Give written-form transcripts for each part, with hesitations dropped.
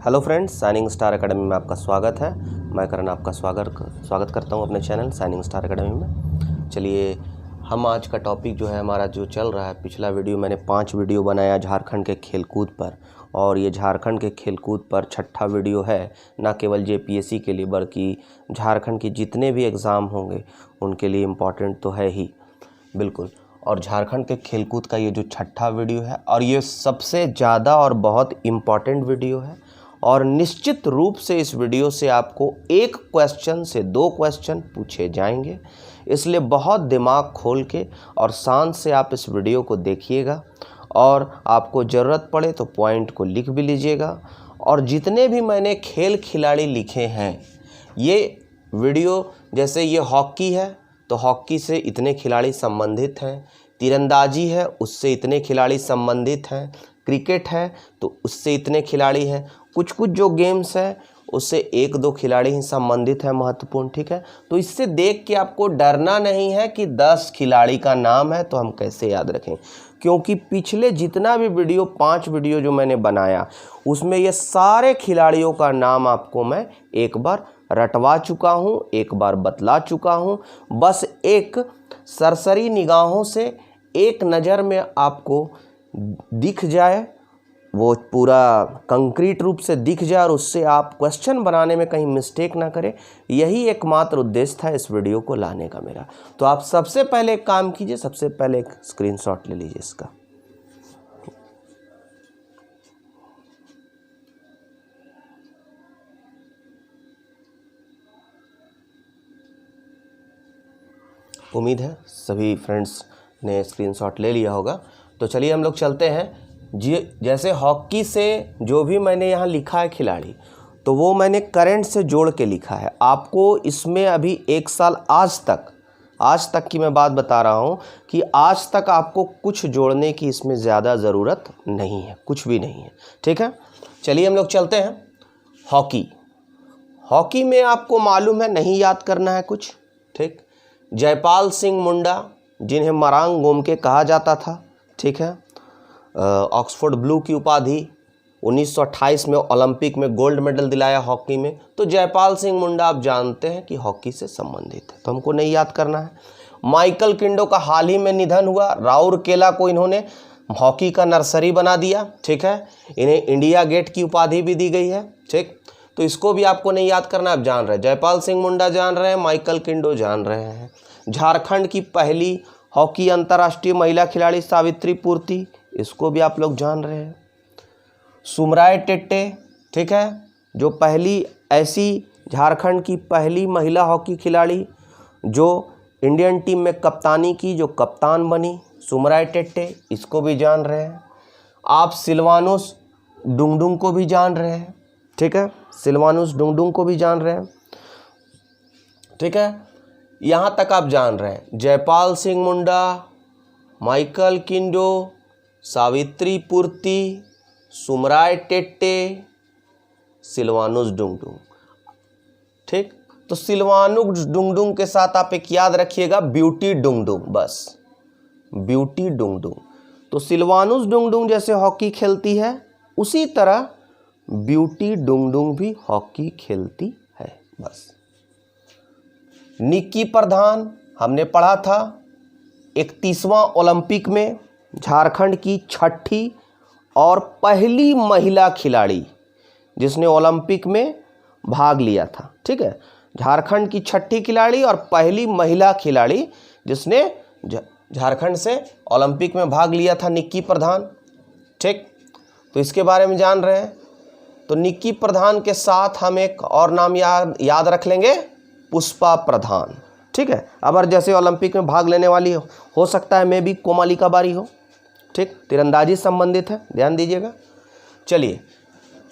Hello friends, signing star academy में आपका स्वागत है। मैं करण आपका स्वागत करता हूं अपने चैनल साइनिंग स्टार एकेडमी में। चलिए, हम आज का टॉपिक जो है हमारा जो चल रहा है, पिछला वीडियो मैंने 5 वीडियो बनाया झारखंड के खेलकूद पर, और ये झारखंड के खेलकूद पर छठा वीडियो है। ना केवल जेपीएससी के लिए बल्कि झारखंड के जितने भी एग्ज़ाम होंगे उनके लिए इम्पॉर्टेंट तो है ही बिल्कुल। और झारखंड के खेलकूद का ये जो छठा वीडियो है, और ये सबसे ज़्यादा और बहुत इम्पॉर्टेंट वीडियो है। और निश्चित रूप से इस वीडियो से आपको 1 क्वेश्चन से 2 क्वेश्चन पूछे जाएंगे, इसलिए बहुत दिमाग खोल के और शांत से आप इस वीडियो को देखिएगा। और आपको ज़रूरत पड़े तो पॉइंट को लिख भी लीजिएगा। और जितने भी मैंने खेल खिलाड़ी लिखे हैं, ये वीडियो जैसे ये हॉकी है तो हॉकी से इतने खिलाड़ी संबंधित हैं, तीरंदाजी है उससे इतने खिलाड़ी संबंधित हैं, क्रिकेट है तो उससे इतने खिलाड़ी हैं, कुछ जो गेम्स है उससे 1-2 खिलाड़ी ही संबंधित है महत्वपूर्ण, ठीक है। तो इससे देख के आपको डरना नहीं है कि 10 खिलाड़ी का नाम है तो हम कैसे याद रखें, क्योंकि पिछले जितना भी वीडियो 5 वीडियो जो मैंने बनाया उसमें ये सारे खिलाड़ियों का नाम आपको मैं एक बार रटवा चुका हूँ, एक बार बतला चुका हूँ। बस एक सरसरी निगाहों से एक नज़र में आपको दिख जाए, वो पूरा कंक्रीट रूप से दिख जाए और उससे आप क्वेश्चन बनाने में कहीं मिस्टेक ना करें, यही एकमात्र उद्देश्य था इस वीडियो को लाने का मेरा। तो आप सबसे पहले एक काम कीजिए, सबसे पहले एक स्क्रीनशॉट ले लीजिए इसका। उम्मीद है सभी फ्रेंड्स ने स्क्रीनशॉट ले लिया होगा। तो चलिए हम लोग चलते हैं जी। जैसे हॉकी से जो भी मैंने यहाँ लिखा है खिलाड़ी, तो वो मैंने करंट से जोड़ के लिखा है। आपको इसमें अभी 1 साल आज तक की मैं बात बता रहा हूँ कि आज तक आपको कुछ जोड़ने की इसमें ज़्यादा ज़रूरत नहीं है, कुछ भी नहीं है, ठीक है। चलिए हम लोग चलते हैं। हॉकी में आपको मालूम है नहीं याद करना है कुछ, ठीक। जयपाल सिंह मुंडा, जिन्हें मरांग गोमके कहा जाता था, ठीक है। ऑक्सफोर्ड ब्लू की उपाधि, 1928 में ओलंपिक में गोल्ड मेडल दिलाया हॉकी में। तो जयपाल सिंह मुंडा आप जानते हैं कि हॉकी से संबंधित है, तो हमको नहीं याद करना है। माइकल किंडो का हाल ही में निधन हुआ। राउरकेला को इन्होंने हॉकी का नर्सरी बना दिया, ठीक है। इन्हें इंडिया गेट की उपाधि भी दी गई है, ठीक। तो इसको भी आपको नहीं याद करना, आप जान रहे हैं। जयपाल सिंह मुंडा जान रहे हैं, माइकल किंडो जान रहे हैं। झारखंड की पहली हॉकी अंतर्राष्ट्रीय महिला खिलाड़ी सावित्री पूर्ति, इसको भी आप लोग जान रहे हैं। सुमराय टेट्टे, ठीक है, जो पहली ऐसी झारखंड की पहली महिला हॉकी खिलाड़ी जो इंडियन टीम में कप्तानी की, जो कप्तान बनी, सुमराय टेट्टे, इसको भी जान रहे हैं। आप सिलवानुस डुंगडुंग को भी जान रहे हैं, ठीक है, सिलवानुस डुंगडुंग को भी जान रहे हैं, ठीक है। यहाँ तक आप जान रहे हैं। जयपाल सिंह मुंडा, माइकल किंडो, सावित्री पूर्ति, सुमराय टेट्टे, सिलवानुस डुंगडुंग, ठीक। तो सिलवानुस डुंगडुंग के साथ आप एक याद रखिएगा, ब्यूटी डुंगडुंग, बस ब्यूटी डुंगडुंग। तो सिलवानुस डुंगडुंग जैसे हॉकी खेलती है, उसी तरह ब्यूटी डुंगडुंग भी हॉकी खेलती है, बस। निक्की प्रधान हमने पढ़ा था 31वां ओलंपिक में झारखंड की छठी और पहली महिला खिलाड़ी जिसने ओलंपिक में भाग लिया था, ठीक है। झारखंड की छठी खिलाड़ी और पहली महिला खिलाड़ी जिसने झारखंड से ओलंपिक में भाग लिया था, निक्की प्रधान, ठीक। तो इसके बारे में जान रहे हैं। तो निक्की प्रधान के साथ हम एक और नाम याद रख लेंगे, पुष्पा प्रधान, ठीक है। अगर जैसे ओलंपिक में भाग लेने वाली हो सकता है मे भी कोमालिका बारी हो, ठीक। तीरंदाजी संबंधित है, ध्यान दीजिएगा। चलिए,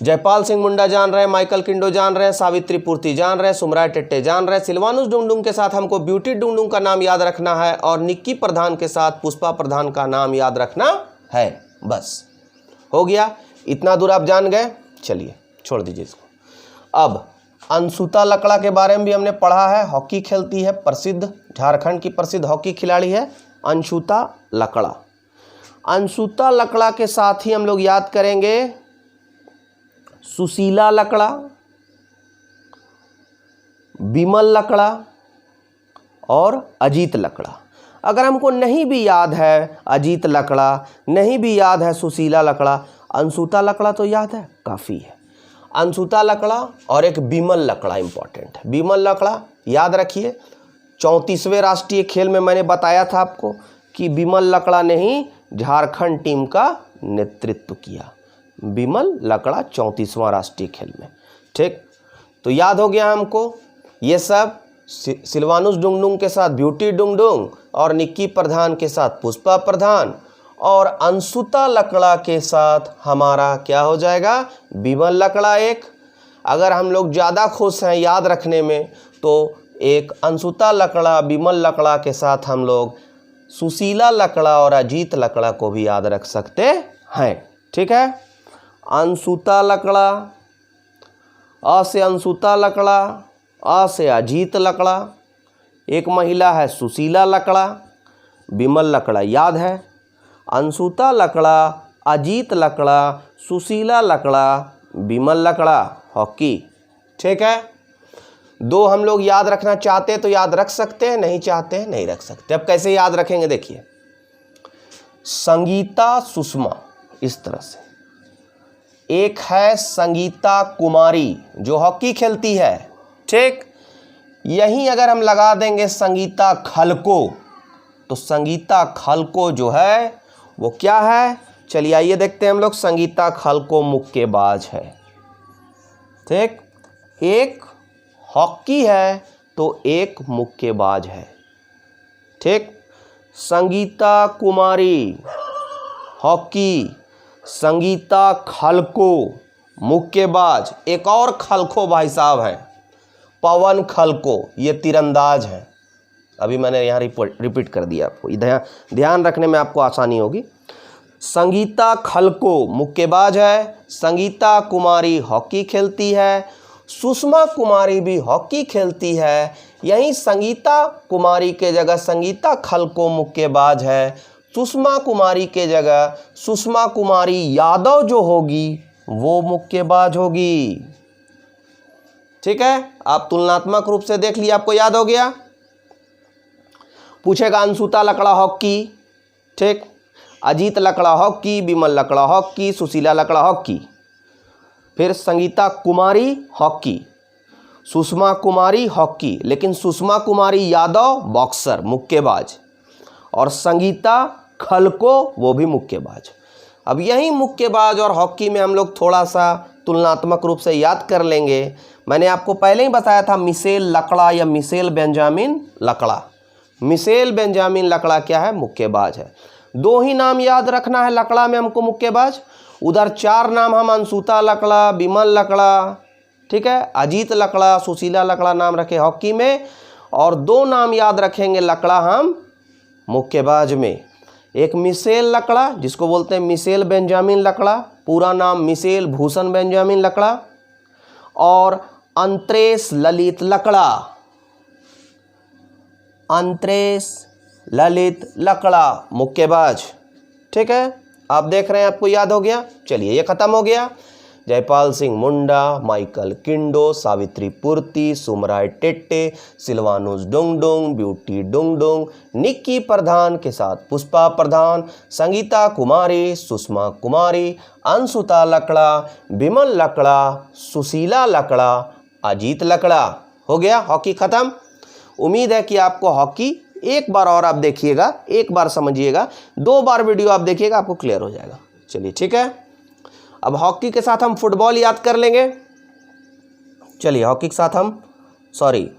जयपाल सिंह मुंडा जान रहे हैं, माइकल किंडो जान रहे हैं, सावित्री पूर्ति जान रहे हैं, सुमराय टेट्टे जान रहे हैं। सिलवानुस डुंगडुंग के साथ हमको ब्यूटी डुंगडुंग का नाम याद रखना है, और निक्की प्रधान के साथ पुष्पा प्रधान का नाम याद रखना है, बस हो गया। इतना दूर आप जान गए। चलिए छोड़ दीजिए इसको। अब अंशुता लकड़ा के बारे में भी हमने पढ़ा है, हॉकी खेलती है, प्रसिद्ध झारखंड की प्रसिद्ध हॉकी खिलाड़ी है अंशुता लकड़ा। अंशुता लकड़ा के साथ ही हम लोग याद करेंगे सुशीला लकड़ा, बिमल लकड़ा और अजीत लकड़ा। अगर हमको नहीं भी याद है अजीत लकड़ा, नहीं भी याद है सुशीला लकड़ा, अनसुता लकड़ा तो याद है, काफ़ी है। अनसुता लकड़ा और एक बिमल लकड़ा इंपॉर्टेंट है। बिमल लकड़ा याद रखिए, 34वें राष्ट्रीय खेल में मैंने बताया था आपको कि बिमल लकड़ा ने ही झारखंड टीम का नेतृत्व किया। बिमल लकड़ा 34वां राष्ट्रीय खेल में, ठीक। तो याद हो गया हमको ये सब। सिलवानुस डुंगडुंग के साथ ब्यूटी डुंगडुंग और निक्की प्रधान के साथ पुष्पा प्रधान और अनसुता लकड़ा के साथ हमारा क्या हो जाएगा, बिमल लकड़ा एक। अगर हम लोग ज़्यादा खुश हैं याद रखने में तो एक अनसुता लकड़ा, बिमल लकड़ा के साथ हम लोग सुशीला लकड़ा और अजीत लकड़ा को भी याद रख सकते हैं, ठीक है। अनसुता लकड़ा, अ से अनसुता लकड़ा, अ से अजीत लकड़ा, एक महिला है सुशीला लकड़ा, बिमल लकड़ा याद है, अनसुता लकड़ा, अजीत लकड़ा, सुशीला लकड़ा, बिमल लकड़ा, हॉकी, ठीक है। दो हम लोग याद रखना चाहते तो याद रख सकते हैं, नहीं चाहते हैं नहीं रख सकते। अब कैसे याद रखेंगे देखिए, संगीता सुषमा, इस तरह से। एक है संगीता कुमारी जो हॉकी खेलती है, ठीक। यहीं अगर हम लगा देंगे संगीता खलको तो संगीता खलको जो है वो क्या है, चलिए आइए देखते हैं हम लोग। संगीता खलको मुक्केबाज है, ठीक। एक हॉकी है तो एक मुक्केबाज है, ठीक। संगीता कुमारी हॉकी, संगीता खलको मुक्केबाज, एक और खलको भाई साहब हैं पवन खलको, ये तीरंदाज हैं। अभी मैंने यहाँ रिपीट कर दिया आपको, ध्यान रखने में आपको आसानी होगी। संगीता खलको मुक्केबाज है, संगीता कुमारी हॉकी खेलती है, सुषमा कुमारी भी हॉकी खेलती है। यहीं संगीता कुमारी के जगह संगीता खलको मुक्केबाज है, सुषमा कुमारी के जगह सुषमा कुमारी यादव जो होगी वो मुक्केबाज होगी, ठीक है। आप तुलनात्मक रूप से देख लिया, आपको याद हो गया। पूछेगा अनसुता लकड़ा हॉकी, ठीक, अजीत लकड़ा हॉकी, बिमल लकड़ा हॉकी, सुशीला लकड़ा हॉकी, फिर संगीता कुमारी हॉकी, सुषमा कुमारी हॉकी, लेकिन सुषमा कुमारी यादव बॉक्सर मुक्केबाज, और संगीता खलको वो भी मुक्केबाज। अब यही मुक्केबाज और हॉकी में हम लोग थोड़ा सा तुलनात्मक रूप से याद कर लेंगे। मैंने आपको पहले ही बताया था मिशेल लकड़ा या मिशेल बेंजामिन लकड़ा। मिशेल बेंजामिन लकड़ा क्या है, मुक्केबाज है। दो ही नाम याद रखना है लकड़ा में हमको मुक्केबाज, उधर 4 नाम हम अनसुता लकड़ा, बिमल लकड़ा, ठीक है, अजीत लकड़ा, सुशीला लकड़ा नाम रखे हॉकी में, और 2 नाम याद रखेंगे लकड़ा हम मुक्केबाज में। एक मिशेल लकड़ा जिसको बोलते हैं मिशेल बेंजामिन लकड़ा, पूरा नाम मिशेल भूषण बेंजामिन लकड़ा, और अंतरेश ललित लकड़ा, अंतरेश ललित लकड़ा मुक्केबाज, ठीक है। आप देख रहे हैं, आपको याद हो गया। चलिए ये खत्म हो गया। जयपाल सिंह मुंडा, माइकल किंडो, सावित्री पूर्ति, सुमराय टेट्टे, सिलवानुस डुंगडुंग, ब्यूटी डुंगडुंग, निक्की प्रधान के साथ पुष्पा प्रधान, संगीता कुमारी, सुषमा कुमारी, अनसुता लकड़ा, बिमल लकड़ा, सुशीला लकड़ा, अजीत लकड़ा। हो गया, हॉकी खत्म। उम्मीद है कि आपको हॉकी एक बार और आप देखिएगा, एक बार समझिएगा, 2 बार वीडियो आप देखिएगा, आपको क्लियर हो जाएगा। चलिए ठीक है। अब हॉकी के साथ हम फुटबॉल याद कर लेंगे। चलिए हॉकी के साथ हम सॉरी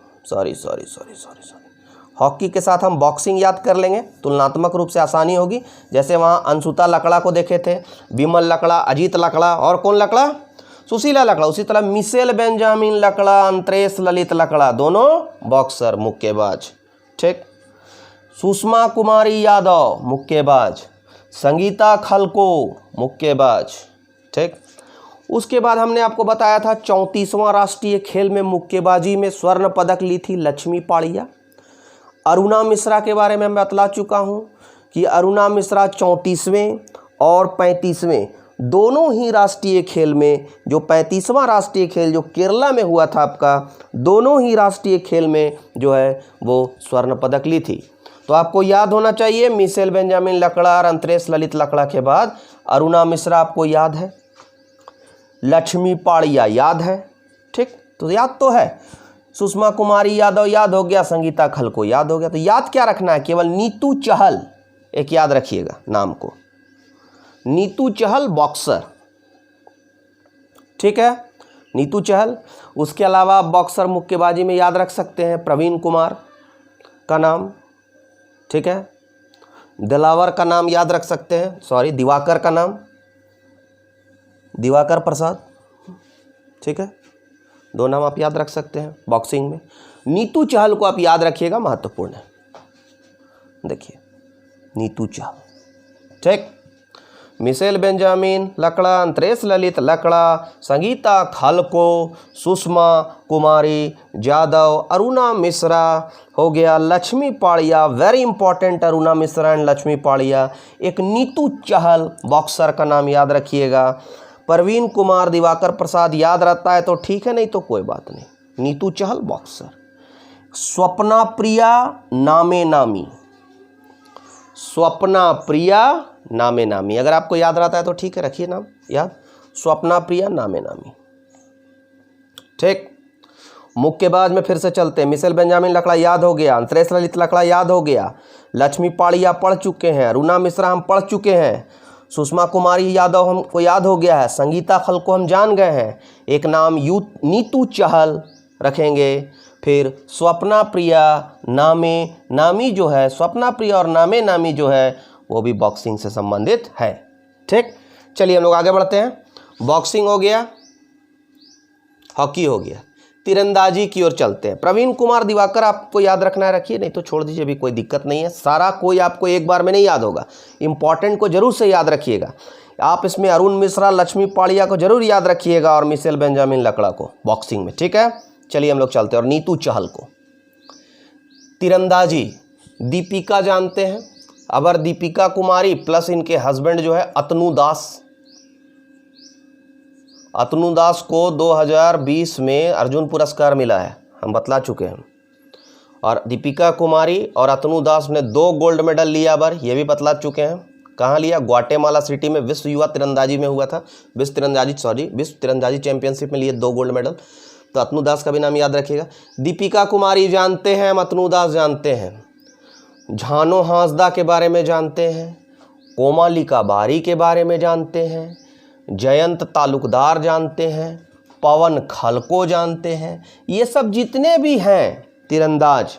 हॉकी के साथ हम बॉक्सिंग याद कर लेंगे, तुलनात्मक रूप से आसानी होगी। जैसे वहाँ अनसुता लकड़ा को देखे थे, बिमल लकड़ा, अजीत लकड़ा और कौन लकड़ा, सुशीला लकड़ा। उसी तरह मिशेल बेंजामिन लकड़ा, अंतरेश ललित लकड़ा, दोनों बॉक्सर मुक्केबाज, ठीक। सुषमा कुमारी यादव मुक्केबाज, संगीता खलको मुक्केबाज, ठीक। उसके बाद हमने आपको बताया था 34वां राष्ट्रीय खेल में मुक्केबाजी में स्वर्ण पदक ली थी लक्ष्मी पाड़िया। अरुणा मिश्रा के बारे में मैं बतला चुका हूँ कि अरुणा मिश्रा 34वें और 35वें दोनों ही राष्ट्रीय खेल में, जो 35वां राष्ट्रीय खेल जो केरला में हुआ था आपका, दोनों ही राष्ट्रीय खेल में जो है वो स्वर्ण पदक ली थी। तो आपको याद होना चाहिए मिशेल बेंजामिन लकड़ा और अंतरेश ललित लकड़ा के बाद अरुणा मिश्रा आपको याद है, लक्ष्मी पाड़िया याद है, ठीक, तो याद तो है। सुषमा कुमारी यादव याद हो गया, संगीता खलको याद हो गया। तो याद क्या रखना है, केवल नीतू चहल एक याद रखिएगा नाम को, नीतू चहल बॉक्सर, ठीक है, नीतू चहल। उसके अलावा बॉक्सर मुक्केबाजी में याद रख सकते हैं प्रवीण कुमार का नाम, ठीक है, दिलावर का नाम याद रख सकते हैं, सॉरी दिवाकर का नाम, दिवाकर प्रसाद, ठीक है, दो नाम आप याद रख सकते हैं बॉक्सिंग में। नीतू चहल को आप याद रखिएगा, महत्वपूर्ण है, देखिए नीतू चहल, ठीक। मिशेल बेंजामिन लकड़ा, अंतरेश ललित लकड़ा, संगीता खलको, सुषमा कुमारी यादव, अरुणा मिश्रा हो गया, Lakshmi Padiya, very important, Aruna Mishra and Lakshmi Padiya. एक नीतू चहल बॉक्सर का नाम याद रखिएगा। प्रवीण कुमार, दिवाकर प्रसाद याद रहता है तो ठीक है, नहीं तो कोई बात नहीं। नीतू चहल बॉक्सर। स्वप्ना प्रिया नामे नामी, स्वप्ना प्रिया नामे नामी, अगर आपको याद रहता है तो ठीक है, रखिए नाम याद, स्वप्ना प्रिया नामे नामी, ठीक। मुक्केबाज में फिर से चलते हैं। मिशेल बेंजामिन लकड़ा याद हो गया, अंतरेश ललित लकड़ा याद हो गया, लक्ष्मी पाड़िया पढ़ चुके हैं, अरुणा मिश्रा हम पढ़ चुके हैं, सुषमा कुमारी यादव हमको याद हो गया है, संगीता खलको हम जान गए हैं, एक नाम नीतू चहल रखेंगे। फिर स्वप्ना प्रिया नामे नामी जो है, स्वप्ना प्रिया और नामे नामी जो है वो भी बॉक्सिंग से संबंधित है, ठीक। चलिए हम लोग आगे बढ़ते हैं। बॉक्सिंग हो गया, हॉकी हो गया, तीरंदाजी की ओर चलते हैं। प्रवीण कुमार, दिवाकर आपको याद रखना है, रखिए, नहीं तो छोड़ दीजिए, भी कोई दिक्कत नहीं है, सारा कोई आपको एक बार में नहीं याद होगा, इंपॉर्टेंट को जरूर से याद रखिएगा आप। इसमें अरुण मिश्रा, लक्ष्मी पाड़िया को जरूर याद रखिएगा और मिशेल बेंजामिन लकड़ा को बॉक्सिंग में, ठीक है। चलिए हम लोग चलते हैं, और नीतू चहल को। तीरंदाजी दीपिका जानते हैं, अबर दीपिका कुमारी प्लस इनके हस्बैंड जो है अतनु दास, अतनु दास को 2020 में अर्जुन पुरस्कार मिला है, हम बतला चुके हैं। और दीपिका कुमारी और अतनु दास ने 2 गोल्ड मेडल लिया अबर, ये भी बतला चुके हैं। कहाँ लिया, ग्वाटेमाला सिटी में विश्व युवा तीरंदाजी में हुआ था, विश्व तीरंदाजी चैंपियनशिप में लिए 2 गोल्ड मेडल। तो अतनु दास का भी नाम याद रखिएगा। दीपिका कुमारी जानते हैं, हम अतनु दास जानते हैं, झानो हांसदा के बारे में जानते हैं, कोमालिका बारी के बारे में जानते हैं, जयंत तालुकदार जानते हैं, पवन खलको जानते हैं। ये सब जितने भी हैं तीरंदाज,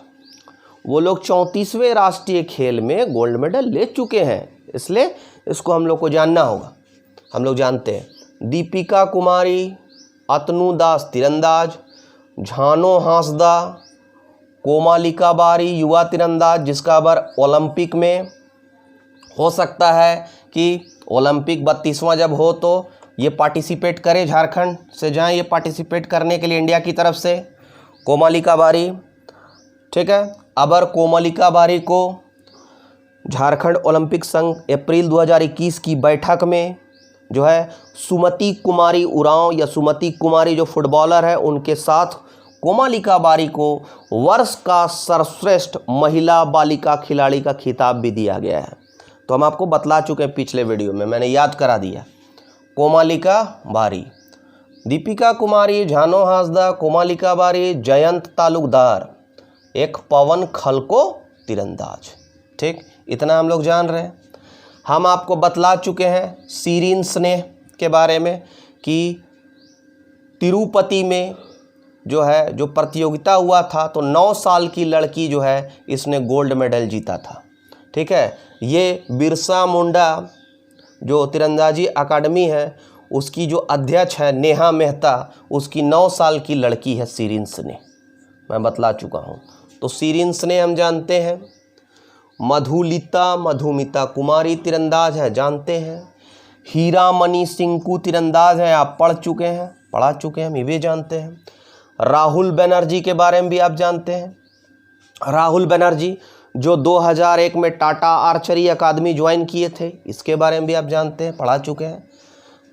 वो लोग 34वें राष्ट्रीय खेल में गोल्ड मेडल ले चुके हैं, इसलिए इसको हम लोग को जानना होगा। हम लोग जानते हैं दीपिका कुमारी, अतनु दास तीरंदाज, झानो हांसदा, कोमालिका बारी युवा तीरंदाज, जिसका अबर ओलंपिक में हो सकता है कि ओलंपिक 32वां जब हो तो ये पार्टिसिपेट करे, झारखंड से जाएं ये पार्टिसिपेट करने के लिए इंडिया की तरफ से, कोमालिका बारी, ठीक है। अबर कोमालिका बारी को झारखंड ओलंपिक संघ अप्रैल 2021 की बैठक में जो है सुमति कुमारी उरांव या सुमति कुमारी जो फुटबॉलर है उनके साथ कोमालिका बारी को वर्ष का सर्वश्रेष्ठ महिला बालिका खिलाड़ी का खिताब भी दिया गया है। तो हम आपको बतला चुके हैं पिछले वीडियो में, मैंने याद करा दिया। कोमालिका बारी, दीपिका कुमारी, झानो हांसदा, कोमालिका बारी, जयंत तालुकदार, एक पवन खलको तीरंदाज, ठीक, इतना हम लोग जान रहे हैं। हम आपको बतला चुके हैं सीरीन स्नेह के बारे में कि तिरुपति में जो है जो प्रतियोगिता हुआ था तो 9 साल की लड़की जो है इसने गोल्ड मेडल जीता था, ठीक है। ये बिरसा मुंडा जो तीरंदाजी अकादमी है उसकी जो अध्यक्ष है नेहा मेहता, उसकी 9 साल की लड़की है सीरीन स्नेह, मैं बतला चुका हूँ। तो सीरीन स्नेह हम जानते हैं। मधुमिता कुमारी तीरंदाज है, जानते हैं। हीरामणि सिंकू तीरंदाज है, आप पढ़ा चुके हैं, हम ये भी जानते हैं। राहुल बनर्जी के बारे में भी आप जानते हैं। राहुल बनर्जी जो 2001 में टाटा आर्चरी अकादमी ज्वाइन किए थे, इसके बारे में भी आप जानते हैं, पढ़ा चुके हैं।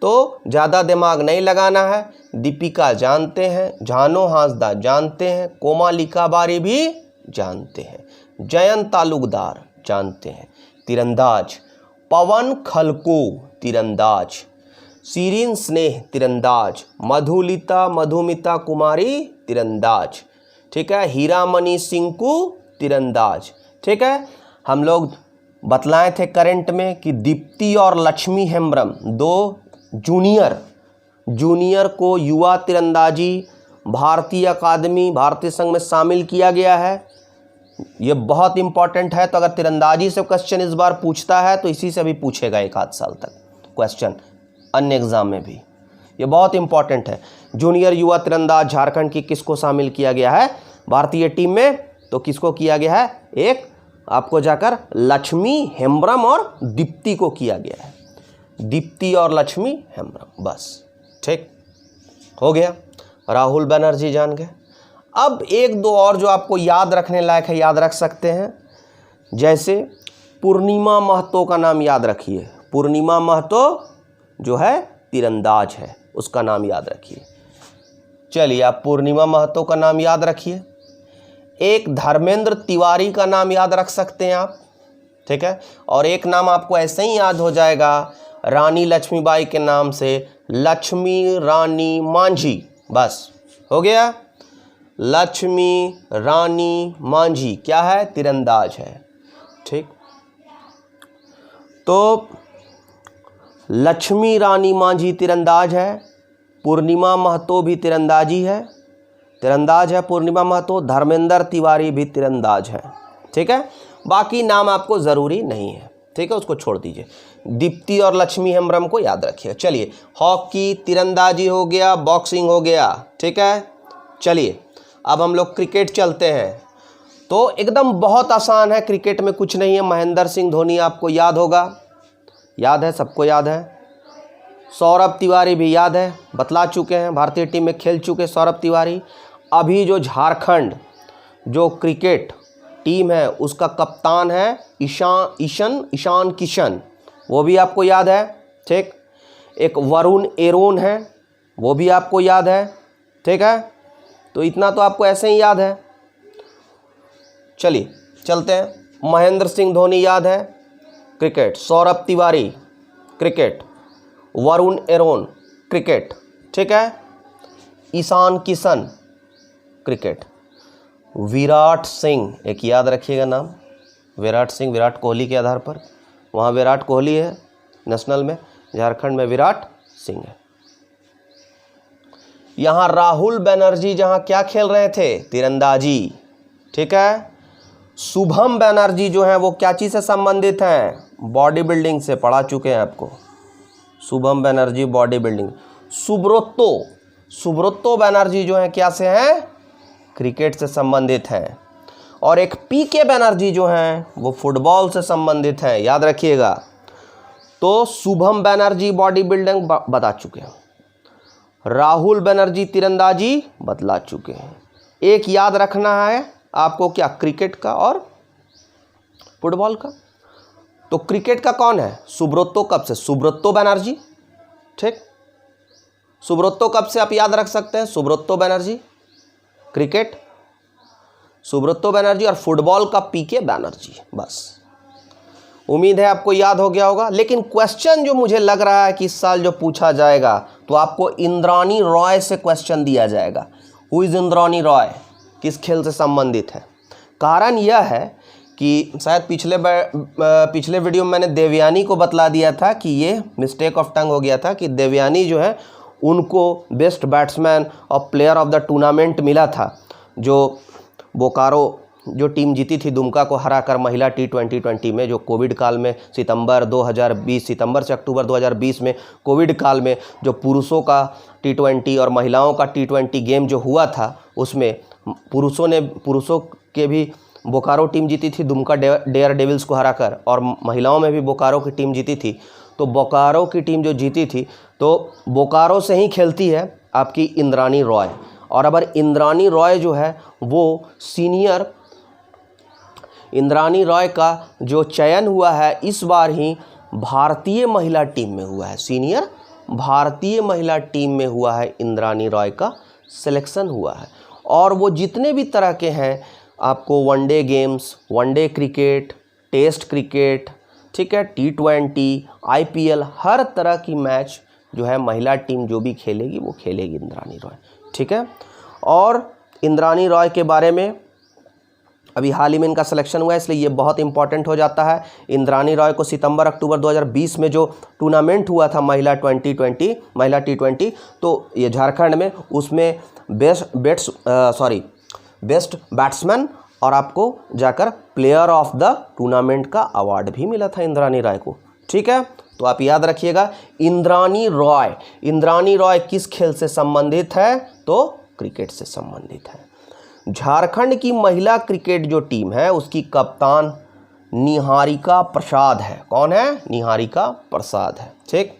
तो ज़्यादा दिमाग नहीं लगाना है। दीपिका जानते हैं, झानो हांसदा जानते हैं, कोमालिका बारी भी जानते हैं, जयंत तालुकदार जानते हैं, तीरंदाज, पवन खलको तीरंदाज, सीरीन स्नेह तीरंदाज, मधुमिता कुमारी तीरंदाज, ठीक है, हीरामणि सिंकू तीरंदाज, ठीक है। हम लोग बतलाए थे करंट में कि दीप्ति और लक्ष्मी हेम्ब्रम दो जूनियर को युवा तीरंदाजी भारतीय अकादमी भारतीय संघ में शामिल किया गया है। ये बहुत इंपॉर्टेंट है। तो अगर तीरंदाजी से क्वेश्चन इस बार पूछता है तो इसी से भी पूछेगा 1 आध साल तक क्वेश्चन, अन्य एग्जाम में भी। ये बहुत इंपॉर्टेंट है। जूनियर युवा तीरंदाज झारखंड की किसको शामिल किया गया है भारतीय टीम में? तो किसको किया गया है? एक आपको जाकर लक्ष्मी हेम्ब्रम और दीप्ति को किया गया है। दीप्ति और लक्ष्मी हेम्ब्रम, बस ठीक हो गया। राहुल बनर्जी जान गए। अब 1-2 और जो आपको याद रखने लायक है, याद रख सकते हैं। जैसे पूर्णिमा महतो का नाम याद रखिए। पूर्णिमा महतो जो है तीरंदाज है, उसका नाम याद रखिए। चलिए आप पूर्णिमा महतो का नाम याद रखिए। एक धर्मेंद्र तिवारी का नाम याद रख सकते हैं आप, ठीक है। और एक नाम आपको ऐसे ही याद हो जाएगा रानी लक्ष्मीबाई के नाम से, लक्ष्मी रानी मांझी, बस हो गया। लक्ष्मी रानी मांझी क्या है? तीरंदाज है, ठीक। तो लक्ष्मी रानी मांझी तीरंदाज है, पूर्णिमा महतो भी तीरंदाज है पूर्णिमा महतो, धर्मेंद्र तिवारी भी तीरंदाज है, ठीक है। बाकी नाम आपको ज़रूरी नहीं है, ठीक है, उसको छोड़ दीजिए। दीप्ति और लक्ष्मी हेम्ब्रम को याद रखिए। चलिए हॉकी, तीरंदाजी हो गया, बॉक्सिंग हो गया, ठीक है। चलिए अब हम लोग क्रिकेट चलते हैं। तो एकदम बहुत आसान है, क्रिकेट में कुछ नहीं है। महेंद्र सिंह धोनी आपको याद होगा, याद है, सबको याद है। सौरभ तिवारी भी याद है, बतला चुके हैं, भारतीय टीम में खेल चुके सौरभ तिवारी। अभी जो झारखंड जो क्रिकेट टीम है उसका कप्तान है ईशान किशन, वो भी आपको याद है, ठीक। एक वरुण एरोन है, वो भी आपको याद है, ठीक है। तो इतना तो आपको ऐसे ही याद है। चलिए चलते हैं। महेंद्र सिंह धोनी याद है, cricket. Saurabh Tiwari cricket, Varun Aaron cricket, ठीक है। ईशान किशन क्रिकेट। विराट सिंह एक याद रखिएगा नाम, विराट सिंह, विराट कोहली के आधार पर। वहाँ विराट कोहली है नेशनल में, झारखंड में विराट सिंह है। यहाँ राहुल बनर्जी जहाँ क्या खेल रहे थे? तीरंदाजी, ठीक है। शुभम बनर्जी जो है वो क्या चीज़ से संबंधित हैं? बॉडी बिल्डिंग से, पढ़ा चुके हैं आपको। Shubham Banerjee body building. सुब्रतो बनर्जी जो है क्या से हैं? क्रिकेट से संबंधित हैं। और एक पीके बनर्जी जो हैं वो फुटबॉल से संबंधित हैं, याद रखिएगा। तो शुभम बनर्जी बॉडी बिल्डिंग बता चुके हैं, राहुल बनर्जी तीरंदाजी बतला चुके हैं। एक याद रखना है आपको, क्या? क्रिकेट का और फुटबॉल का। तो क्रिकेट का कौन है? सुब्रतो कब से? सुब्रतो बनर्जी, ठीक। सुब्रतो कब से आप याद रख सकते हैं? सुब्रतो बनर्जी क्रिकेट, सुब्रतो बनर्जी। और फुटबॉल का पीके बनर्जी, बस। उम्मीद है आपको याद हो गया होगा। लेकिन क्वेश्चन जो मुझे लग रहा है कि इस साल जो पूछा जाएगा तो आपको इंद्राणी रॉय से क्वेश्चन दिया जाएगा। Who is Indrani Roy? किस खेल से संबंधित है? कारण यह है कि शायद पिछले वीडियो में मैंने देवयानी को बतला दिया था कि ये मिस्टेक ऑफ टंग हो गया था कि देवयानी जो है उनको बेस्ट बैट्समैन और प्लेयर ऑफ द टूर्नामेंट मिला था, जो बोकारो जो टीम जीती थी दुमका को हराकर महिला T20 में, जो कोविड काल में सितंबर से अक्टूबर 2020 में कोविड काल में जो पुरुषों का T20 और महिलाओं का T20 गेम जो हुआ था, उसमें पुरुषों के भी बोकारो टीम जीती थी दुमका डेयर डेविल्स को हराकर, और महिलाओं में भी बोकारो की टीम जीती थी। तो बोकारो की टीम जो जीती थी तो बोकारो से ही खेलती है आपकी इंद्राणी रॉय। और अगर इंद्राणी रॉय जो है वो सीनियर, इंद्राणी रॉय का जो चयन हुआ है इस बार ही भारतीय महिला टीम में हुआ है, सीनियर भारतीय महिला टीम में हुआ है इंद्रानी रॉय का सिलेक्शन हुआ है। और वो जितने भी तरह के हैं आपको one day games, one day cricket, test cricket, ठीक है, T20, IPL, हर तरह की मैच जो है महिला टीम जो भी खेलेगी वो खेलेगी इंद्रानी रॉय, ठीक है। और इंद्रानी रॉय के बारे में अभी हाल ही में इनका सिलेक्शन हुआ है, इसलिए ये बहुत इंपॉर्टेंट हो जाता है। इंद्रानी रॉय को सितंबर अक्टूबर 2020 में जो टूर्नामेंट हुआ था महिला T20, तो ये झारखंड में, उसमें बेस्ट बैट्समैन और आपको जाकर प्लेयर ऑफ द टूर्नामेंट का अवार्ड भी मिला था इंद्रानी रॉय को, ठीक है। तो आप याद रखिएगा इंद्रानी रॉय किस खेल से संबंधित है? तो क्रिकेट से संबंधित है। झारखंड की महिला क्रिकेट जो टीम है उसकी कप्तान निहारिका प्रसाद है। कौन है? निहारिका प्रसाद है, ठीक।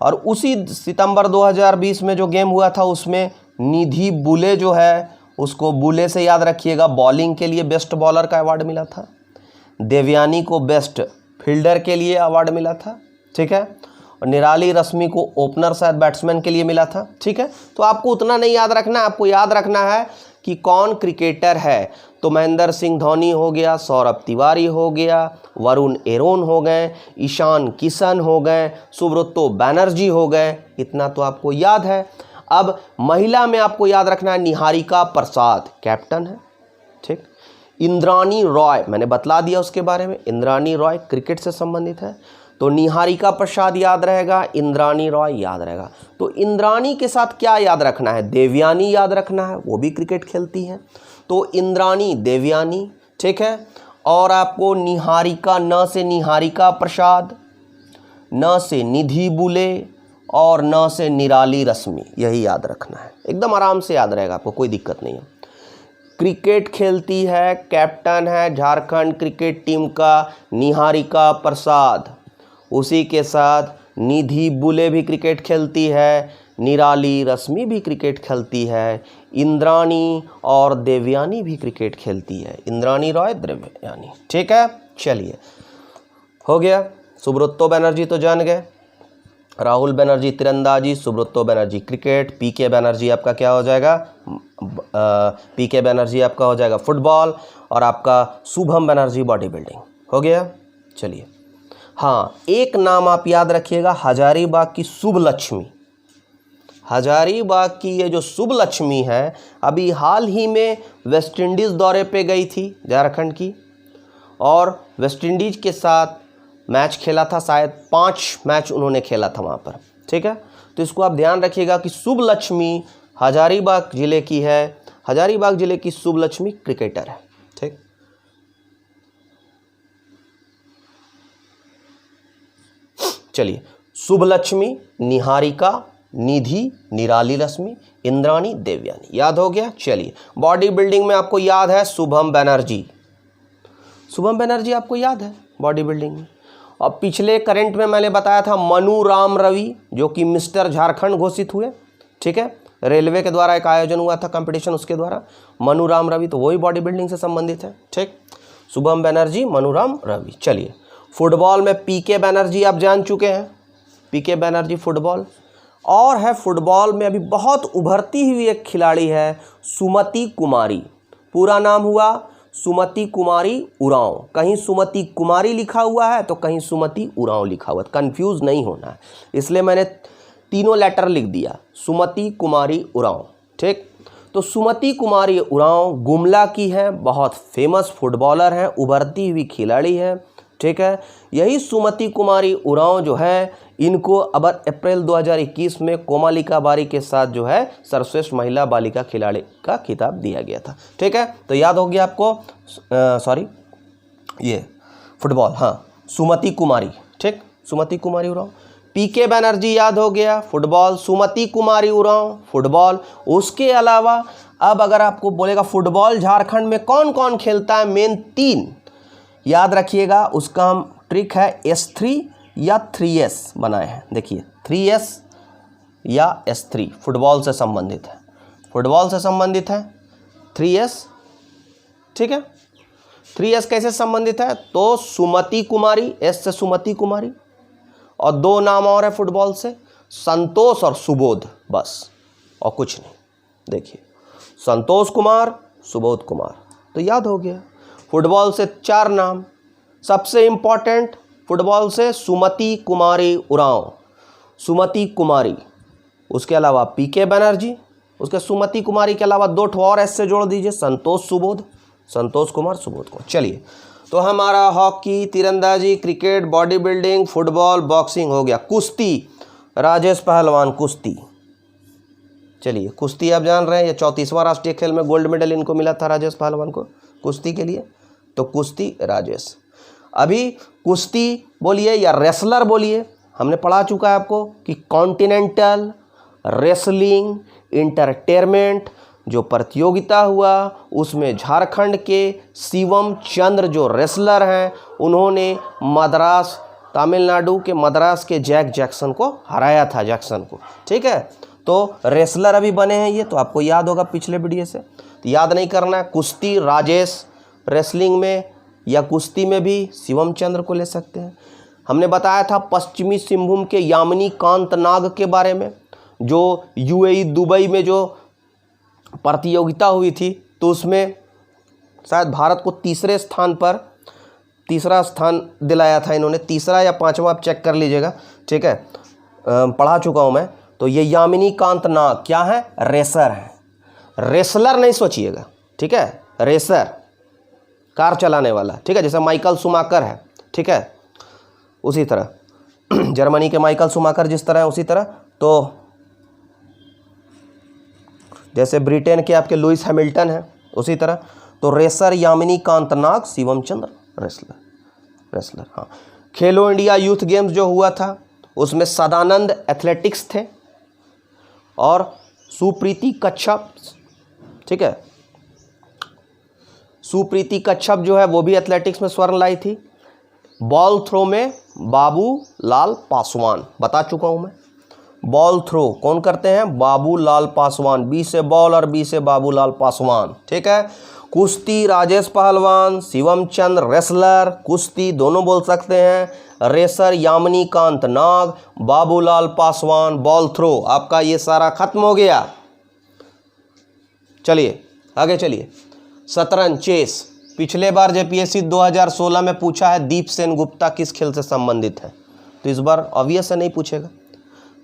और उसी सितंबर 2020 में जो गेम हुआ था उसमें निधि बुले जो है, उसको बुले से याद रखिएगा, बॉलिंग के लिए बेस्ट बॉलर का अवार्ड मिला था। देवयानी को बेस्ट फील्डर के लिए अवार्ड मिला था, ठीक है। और निराली रश्मि को ओपनर शायद बैट्समैन के लिए मिला था, ठीक है। तो आपको उतना नहीं याद रखना है, आपको याद रखना है कि कौन क्रिकेटर है। तो महेंद्र सिंह धोनी हो गया, सौरभ तिवारी हो गया, वरुण एरोन हो गए, ईशान किशन हो गए, सुब्रतो बनर्जी हो गए, इतना तो आपको याद है। अब महिला में आपको याद रखना है निहारिका प्रसाद कैप्टन है, ठीक। इंद्रानी रॉय मैंने बतला दिया उसके बारे में, इंद्रानी रॉय क्रिकेट से संबंधित है, तो निहारिका प्रसाद याद रहेगा, इंद्रानी रॉय याद रहेगा। तो इंद्रानी के साथ क्या याद रखना है? देवयानी याद रखना है, वो भी क्रिकेट खेलती है, तो इंद्रानी देवयानी, ठीक है। और आपको निहारिका, न से निहारिका प्रसाद, न से निधि बुले और न से निराली रश्मि, यही याद रखना है। एकदम आराम से याद रहेगा, आपको कोई दिक्कत नहीं है। क्रिकेट खेलती है, कैप्टन है झारखंड क्रिकेट टीम का निहारिका प्रसाद, उसी के साथ निधि बुले भी क्रिकेट खेलती है, निराली रश्मि भी क्रिकेट खेलती है, इंद्रानी और देवयानी भी क्रिकेट खेलती है, इंद्रानी रॉय देवयानी, ठीक है। चलिए हो गया। सुब्रतो बनर्जी तो जान गए, राहुल बनर्जी तीरंदाजी, सुब्रतो बनर्जी क्रिकेट, PK बनर्जी आपका क्या हो जाएगा? PK बनर्जी आपका हो जाएगा फुटबॉल, और आपका शुभम बनर्जी बॉडी बिल्डिंग। हो गया। चलिए हाँ, एक नाम आप याद रखिएगा, हजारीबाग की शुभलक्ष्मी। हजारीबाग की ये जो शुभलक्ष्मी है अभी हाल ही में वेस्ट इंडीज़ दौरे पे गई थी झारखंड की, और वेस्ट इंडीज़ के साथ मैच खेला था, शायद 5 मैच उन्होंने खेला था वहाँ पर, ठीक है। तो इसको आप ध्यान रखिएगा कि शुभलक्ष्मी हजारीबाग ज़िले की है, हजारीबाग ज़िले की शुभलक्ष्मी क्रिकेटर है, ठीक। चलिए, शुभलक्ष्मी, निहारिका, निधि, निराली रश्मि, इंद्रानी, देवयानी, याद हो गया। चलिए बॉडी बिल्डिंग में आपको याद है शुभम बनर्जी, शुभम बनर्जी आपको याद है बॉडी बिल्डिंग में। और पिछले करंट में मैंने बताया था मनु राम रवि, जो कि मिस्टर झारखंड घोषित हुए, ठीक है। रेलवे के द्वारा एक आयोजन हुआ था कंपटीशन, उसके द्वारा मनु राम रवि, तो वही बॉडी बिल्डिंग से संबंधित है, ठीक। शुभम बनर्जी, मनु राम रवि। चलिए फुटबॉल में PK बनर्जी आप जान चुके हैं, PK बनर्जी फुटबॉल। और है फुटबॉल में अभी बहुत उभरती हुई एक खिलाड़ी है सुमति कुमारी, पूरा नाम हुआ सुमति कुमारी उरांव। कहीं सुमति कुमारी लिखा हुआ है तो कहीं सुमति उरांव लिखा हुआ है, कंफ्यूज नहीं होना है, इसलिए मैंने तीनों लेटर लिख दिया, सुमति कुमारी उरांव, ठीक। तो सुमति कुमारी उरांव गुमला की है, बहुत फेमस फुटबॉलर है, उभरती हुई खिलाड़ी है, ठीक है। यही सुमति कुमारी उरांव जो है, इनको अब अप्रैल 2021 में कोमालिका बारी के साथ जो है सर्वश्रेष्ठ महिला बालिका खिलाड़ी का खिताब दिया गया था, ठीक है। तो याद हो गया आपको, ये फुटबॉल, हाँ सुमति कुमारी, ठीक, सुमति कुमारी उरांव। PK बनर्जी याद हो गया फुटबॉल, सुमति कुमारी उरांव फुटबॉल। उसके अलावा अब अगर आपको बोलेगा फुटबॉल झारखंड में कौन कौन खेलता है, मेन 3 याद रखिएगा, उसका हम ट्रिक है S3 या 3S बनाए हैं। देखिए 3S या S3 फुटबॉल से संबंधित है, फुटबॉल से संबंधित है 3S, ठीक है। 3S कैसे संबंधित है? तो सुमति कुमारी, S से सुमति कुमारी, और 2 नाम और है फुटबॉल से, संतोष और सुबोध, बस और कुछ नहीं। देखिए संतोष कुमार, सुबोध कुमार, तो याद हो गया। फुटबॉल से 4 नाम, सबसे इंपॉर्टेंट फुटबॉल से सुमति कुमारी उरांव, सुमति कुमारी, उसके अलावा पीके बनर्जी, उसके सुमति कुमारी के अलावा 2 ठो और ऐसे जोड़ दीजिए, संतोष सुबोध, संतोष कुमार सुबोध कुमार। चलिए तो हमारा हॉकी, तीरंदाजी, cricket, body building, football, boxing हो गया। कुश्ती, राजेश पहलवान कुश्ती। चलिए कुश्ती आप जान रहे हैं, ये 34वां राष्ट्रीय खेल में गोल्ड मेडल इनको मिला था राजेश पहलवान को कुश्ती के लिए, तो कुश्ती राजेश। अभी कुश्ती बोलिए या रेसलर बोलिए, हमने पढ़ा चुका है आपको कि कॉन्टिनेंटल रेसलिंग इंटरटेनमेंट जो प्रतियोगिता हुआ उसमें झारखंड के शिवम चंद्र जो रेसलर हैं उन्होंने मद्रास, तमिलनाडु के मद्रास के जैक जैक्सन को हराया था, जैक्सन को, ठीक है। तो रेसलर अभी बने हैं ये, तो आपको याद होगा पिछले वीडियो से, तो याद नहीं करना है। कुश्ती राजेश, रेसलिंग में या कुश्ती में भी शिवम चंद्र को ले सकते हैं। हमने बताया था पश्चिमी सिंहभूम के यामिनी कांत नाग के बारे में, जो यूएई दुबई में जो प्रतियोगिता हुई थी, तो उसमें शायद भारत को तीसरा स्थान दिलाया था इन्होंने, तीसरा या 5वां आप चेक कर लीजिएगा, ठीक है, पढ़ा चुका हूँ मैं। तो ये यामिनी कांत नाग क्या है, रेसर है, रेसलर नहीं सोचिएगा, ठीक है, रेसर, कार चलाने वाला, ठीक है, जैसे माइकल शुमाकर है, ठीक है, उसी तरह जर्मनी के माइकल शुमाकर जिस तरह है उसी तरह, तो जैसे ब्रिटेन के आपके लुइस हैमिल्टन है उसी तरह, तो रेसर यामिनी कांत नाग, शिवम चंद्र रेसलर। हाँ, खेलो इंडिया यूथ गेम्स जो हुआ था उसमें सदानंद एथलेटिक्स थे और सुप्रीति कच्छप, ठीक है, सुप्रीति कच्छप जो है वो भी एथलेटिक्स में स्वर्ण लाई थी। बॉल थ्रो में बाबू लाल पासवान, बता चुका हूं मैं, बॉल थ्रो कौन करते हैं, बाबू लाल पासवान, बी से बॉल और बी से बाबू लाल पासवान, ठीक है। कुश्ती राजेश पहलवान, शिवम चंद्र रेसलर, कुश्ती दोनों बोल सकते हैं, रेसर यामिनी कांत नाग, बाबूलाल पासवान, बॉल थ्रो, आपका ये सारा खत्म हो गया। चलिए आगे चलिए, शतरंज, चेस, पिछले बार जेपीएससी 2016 में पूछा है दीप सेन गुप्ता किस खेल से संबंधित है, तो इस बार ऑब्वियस से नहीं पूछेगा,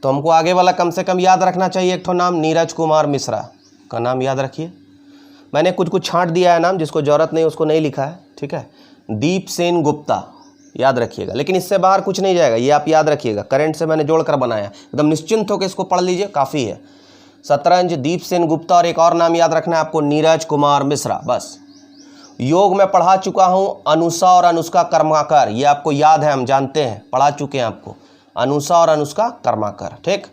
तो हमको आगे वाला कम से कम याद रखना चाहिए। एक ठो नाम नीरज कुमार मिश्रा का नाम याद रखिए, मैंने कुछ छांट दिया है नाम, जिसको ज़रूरत नहीं उसको नहीं लिखा है, ठीक है। दीप सेन गुप्ता याद रखिएगा, लेकिन इससे बाहर कुछ नहीं जाएगा, ये आप याद रखिएगा, करंट से मैंने जोड़कर बनाया, एकदम निश्चिंत होकर इसको पढ़ लीजिए, काफ़ी है। शतरंज, दीप सेन गुप्ता, और एक और नाम याद रखना है आपको, नीरज कुमार मिश्रा, बस। योग में पढ़ा चुका हूँ अनुषा और अनुष्का कर्माकर, ये आपको याद है, हम जानते हैं, पढ़ा चुके हैं आपको, अनुषा और अनुष्का कर्माकर, ठीक।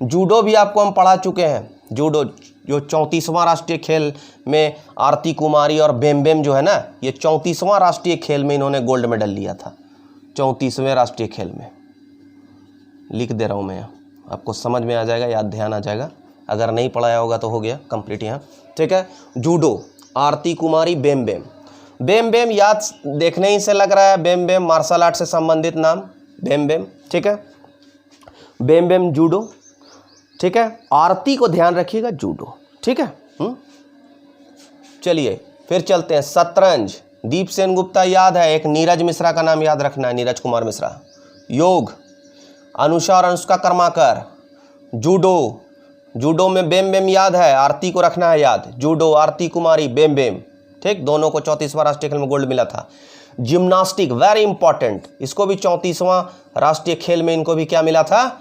जूडो भी आपको हम पढ़ा चुके हैं, जूडो जो 34वां राष्ट्रीय खेल में आरती कुमारी और बेम जो है ना, ये 34वां राष्ट्रीय खेल में इन्होंने गोल्ड मेडल लिया था, 34वें राष्ट्रीय खेल में, लिख दे रहा हूँ मैं, आपको समझ में आ जाएगा, याद ध्यान आ जाएगा, अगर नहीं पढ़ाया होगा तो हो गया कंप्लीट यहाँ, ठीक है। जूडो आरती कुमारी, बेम याद देखने ही से लग रहा है, बेम मार्शल आर्ट से संबंधित नाम, बेम, ठीक है, बेम जूडो, ठीक है। आरती को ध्यान रखिएगा, जूडो, ठीक है। चलिए फिर चलते हैं, शतरंज, दीप सेन गुप्ता याद है, एक नीरज मिश्रा का नाम याद रखना है, नीरज कुमार मिश्रा। योग, अनुषा और अनुष्का कर्माकर। जूडो में बेम याद है, आरती को रखना है याद, जूडो आरती कुमारी, बेम, ठीक, दोनों को 34वां राष्ट्रीय खेल में गोल्ड मिला था। जिम्नास्टिक वेरी इंपॉर्टेंट, इसको भी 34वां राष्ट्रीय खेल में इनको भी क्या मिला था,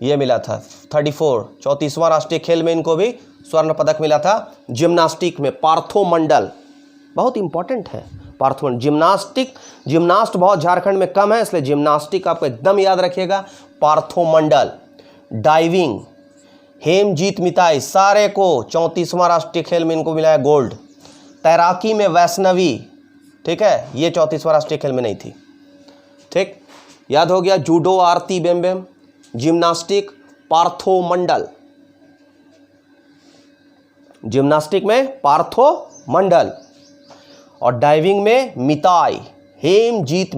ये मिला था 34वां राष्ट्रीय खेल में इनको भी स्वर्ण पदक मिला था। जिम्नास्टिक में पार्थो मंडल बहुत इंपॉर्टेंट है, पार्थो जिम्नास्ट बहुत झारखंड में कम है, इसलिए जिम्नास्टिक आपको एकदम याद रखिएगा, पार्थो मंडल। डाइविंग, हेमजीत मिताई, सारे को 34वां राष्ट्रीय खेल में इनको मिला है गोल्ड। तैराकी में वैष्णवी, ठीक है, ये 34वां राष्ट्रीय खेल में नहीं थी, ठीक, याद हो गया। जूडो आरती बेम, जिम्नास्टिक पार्थो मंडल, जिम्नास्टिक में पार्थो मंडल, और डाइविंग में मिताई, हेमजीत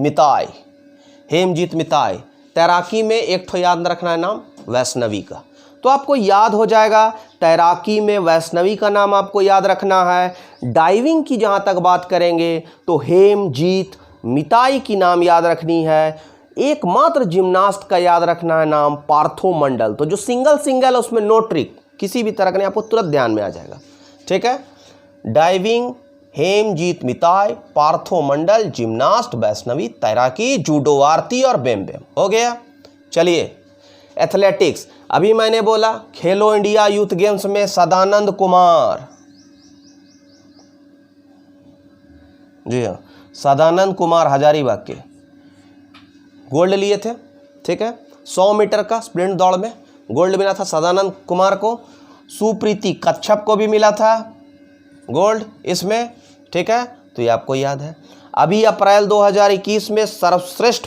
मिताई। तैराकी में एक ठो याद रखना है नाम, वैष्णवी का। तो आपको याद हो जाएगा, तैराकी में वैष्णवी का नाम आपको याद रखना है। डाइविंग की जहाँ तक बात करेंगे तो हेमजीत, मिताई की नाम याद रखनी है। एकमात्र जिम्नास्ट का याद रखना है नाम पार्थो मंडल। तो जो सिंगल है उसमें नो ट्रिक, किसी भी तरह का नहीं, आपको तुरंत ध्यान में आ जाएगा। ठीक है, डाइविंग हेमजीत मिताई, पार्थो मंडल जिम्नास्ट, वैष्णवी तैराकी, जूडो आरती और बेम हो गया। चलिए एथलेटिक्स, अभी मैंने बोला खेलो इंडिया यूथ गेम्स में सदानंद कुमार, जी हाँ सदानंद कुमार हजारीबाग के गोल्ड लिए थे। ठीक है, 100 मीटर का स्प्रिंट दौड़ में गोल्ड मिला था सदानंद कुमार को। सुप्रीति कच्छप को भी मिला था गोल्ड इसमें। ठीक है, तो ये आपको याद है। अभी अप्रैल 2021 में सर्वश्रेष्ठ